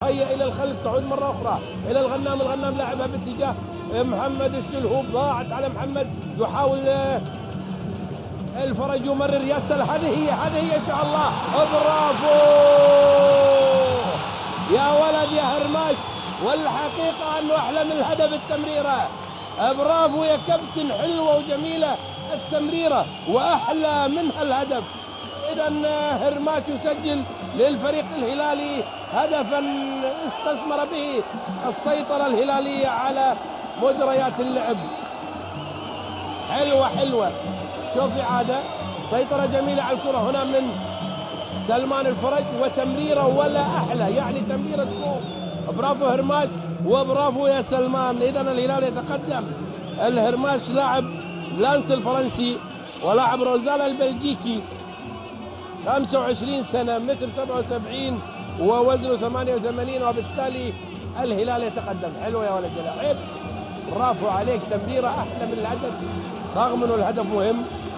هيا إلى الخلف، تعود مرة أخرى إلى الغنام. الغنام لاعبها باتجاه محمد السلهوب، ضاعت على محمد، يحاول الفرج يمرر ياسر. هذه هي إن شاء الله. برافو يا ولد يا هرماش، والحقيقة أنه أحلى من الهدف التمريرة. برافو يا كابتن، حلوة وجميلة التمريرة وأحلى منها الهدف. إذا هرماش يسجل للفريق الهلالي هدفا استثمر به السيطرة الهلالية على مجريات اللعب. حلوة، شوفي عادة سيطرة جميلة على الكرة هنا من سلمان الفرج، وتمريرة ولا أحلى، يعني تمريرة كوب. برافو هرماش وبرافو يا سلمان. إذا الهلال يتقدم. الهرماش لاعب لانس الفرنسي ولاعب روزالا البلجيكي، 25 سنة، متر 77 ووزنه 88، وبالتالي الهلال يتقدم. حلو يا ولد يا لعيب، برافو عليك، تمريرة أحلى من الهدف رغم أنه الهدف مهم.